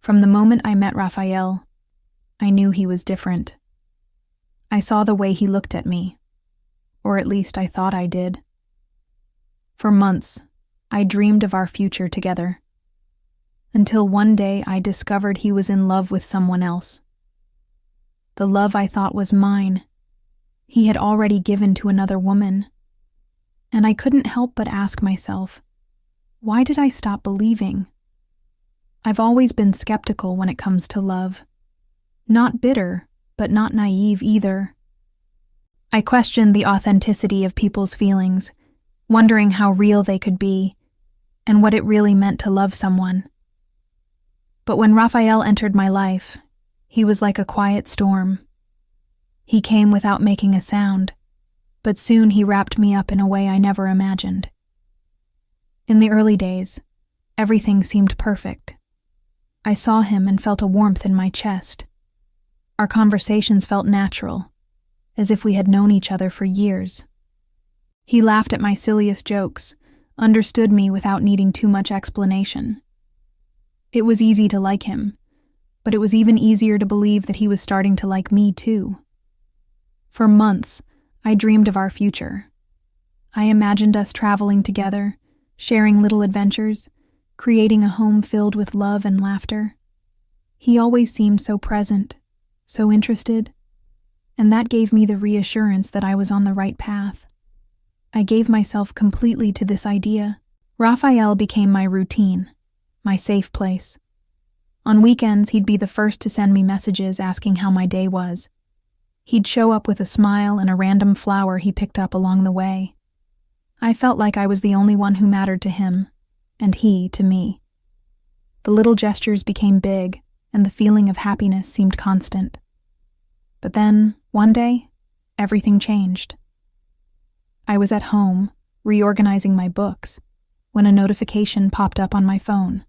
From the moment I met Raphael, I knew he was different. I saw the way he looked at me, or at least I thought I did. For months, I dreamed of our future together, until one day I discovered he was in love with someone else. The love I thought was mine, he had already given to another woman, and I couldn't help but ask myself, why did I stop believing? I've always been skeptical when it comes to love. Not bitter, but not naive either. I questioned the authenticity of people's feelings, wondering how real they could be, and what it really meant to love someone. But when Raphael entered my life, he was like a quiet storm. He came without making a sound, but soon he wrapped me up in a way I never imagined. In the early days, everything seemed perfect. I saw him and felt a warmth in my chest. Our conversations felt natural, as if we had known each other for years. He laughed at my silliest jokes, understood me without needing too much explanation. It was easy to like him, but it was even easier to believe that he was starting to like me too. For months, I dreamed of our future. I imagined us traveling together, sharing little adventures, creating a home filled with love and laughter. He always seemed so present, so interested, and that gave me the reassurance that I was on the right path. I gave myself completely to this idea. Raphael became my routine, my safe place. On weekends, he'd be the first to send me messages asking how my day was. He'd show up with a smile and a random flower he picked up along the way. I felt like I was the only one who mattered to him, and he to me. The little gestures became big, and the feeling of happiness seemed constant. But then, one day, everything changed. I was at home, reorganizing my books, when a notification popped up on my phone.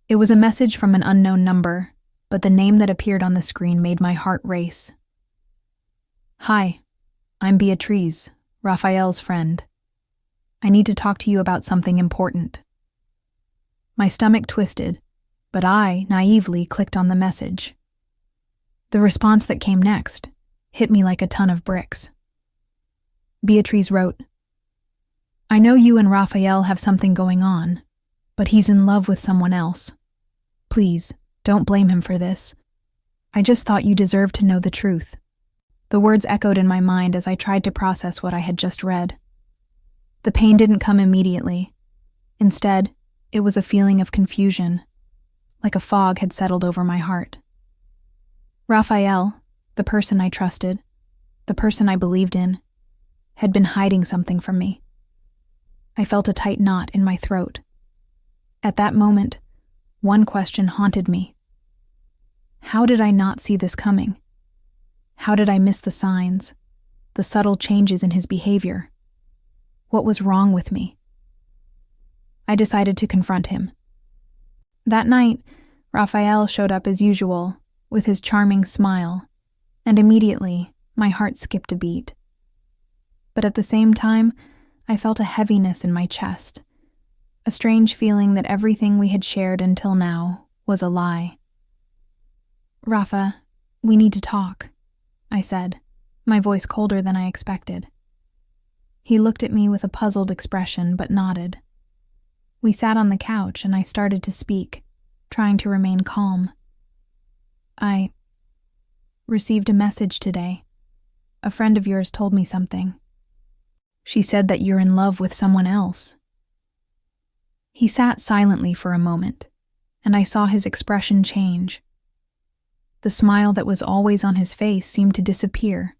It was a message from an unknown number, but the name that appeared on the screen made my heart race. "Hi, I'm Beatrice, Raphael's friend. I need to talk to you about something important." My stomach twisted, but I naively clicked on the message. The response that came next hit me like a ton of bricks. Beatrice wrote, "I know you and Raphael have something going on, but he's in love with someone else. Please, don't blame him for this. I just thought you deserved to know the truth." The words echoed in my mind as I tried to process what I had just read. The pain didn't come immediately. Instead, it was a feeling of confusion, like a fog had settled over my heart. Raphael, the person I trusted, the person I believed in, had been hiding something from me. I felt a tight knot in my throat. At that moment, one question haunted me. How did I not see this coming? How did I miss the signs, the subtle changes in his behavior? What was wrong with me? I decided to confront him. That night, Raphael showed up as usual, with his charming smile, and immediately my heart skipped a beat. But at the same time, I felt a heaviness in my chest, a strange feeling that everything we had shared until now was a lie. "Rafa, we need to talk," I said, my voice colder than I expected. He looked at me with a puzzled expression, but nodded. We sat on the couch and I started to speak, trying to remain calm. "I received a message today. A friend of yours told me something. She said that you're in love with someone else." He sat silently for a moment, and I saw his expression change. The smile that was always on his face seemed to disappear,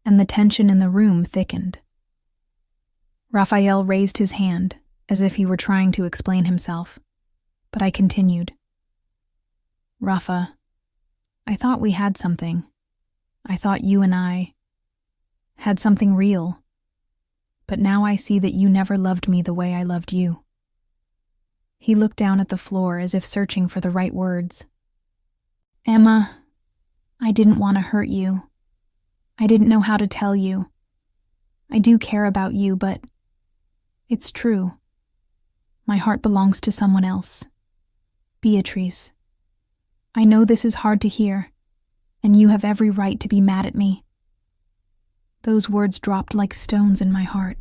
and the tension in the room thickened. Raphael raised his hand, as if he were trying to explain himself, but I continued. "Rafa, I thought we had something. I thought you and I had something real, but now I see that you never loved me the way I loved you." He looked down at the floor as if searching for the right words. "Emma, I didn't want to hurt you. I didn't know how to tell you. I do care about you, but it's true. My heart belongs to someone else. Beatrice." I know this is hard to hear, and you have every right to be mad at me." Those words dropped like stones in my heart,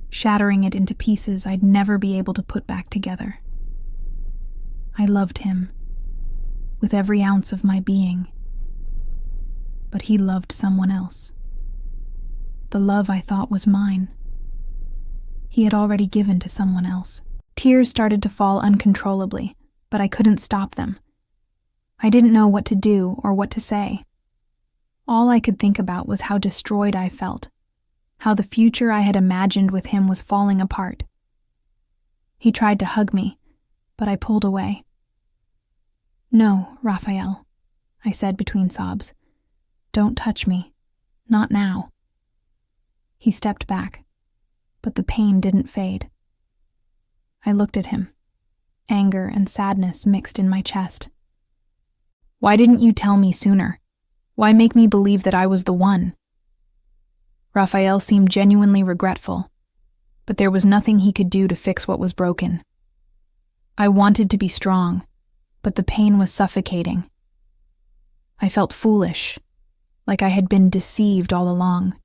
shattering it into pieces I'd never be able to put back together. I loved him, with every ounce of my being, but he loved someone else. The love I thought was mine, he had already given to someone else. Tears started to fall uncontrollably, but I couldn't stop them. I didn't know what to do or what to say. All I could think about was how destroyed I felt, how the future I had imagined with him was falling apart. He tried to hug me, but I pulled away. "No, Raphael," I said between sobs. "Don't touch me. Not now." He stepped back, but the pain didn't fade. I looked at him, anger and sadness mixed in my chest. "Why didn't you tell me sooner? Why make me believe that I was the one?" Raphael seemed genuinely regretful, but there was nothing he could do to fix what was broken. I wanted to be strong, but the pain was suffocating. I felt foolish, like I had been deceived all along.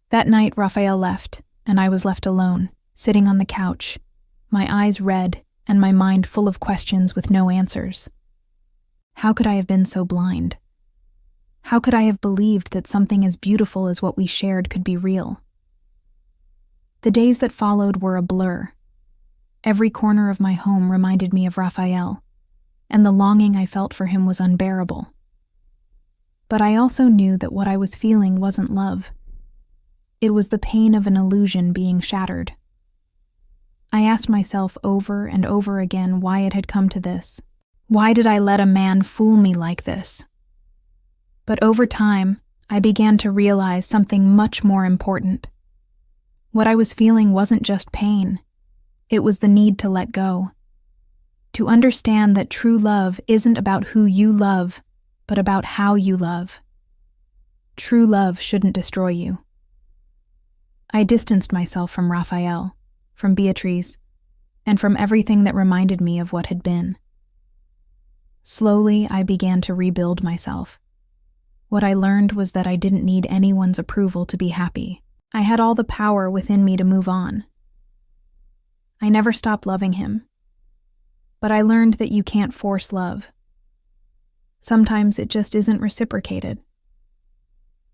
That night, Raphael left, and I was left alone, sitting on the couch, my eyes red and my mind full of questions with no answers. How could I have been so blind? How could I have believed that something as beautiful as what we shared could be real? The days that followed were a blur. Every corner of my home reminded me of Raphael, and the longing I felt for him was unbearable. But I also knew that what I was feeling wasn't love. It was the pain of an illusion being shattered. I asked myself over and over again why it had come to this. Why did I let a man fool me like this? But over time, I began to realize something much more important. What I was feeling wasn't just pain. It was the need to let go. To understand that true love isn't about who you love, but about how you love. True love shouldn't destroy you. I distanced myself from Raphael, from Beatrice, and from everything that reminded me of what had been. Slowly, I began to rebuild myself. What I learned was that I didn't need anyone's approval to be happy. I had all the power within me to move on. I never stopped loving him, but I learned that you can't force love. Sometimes it just isn't reciprocated.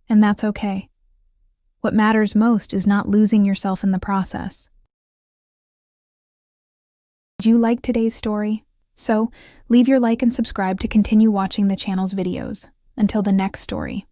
And that's okay. What matters most is not losing yourself in the process. Did you like today's story? So, leave your like and subscribe to continue watching the channel's videos. Until the next story.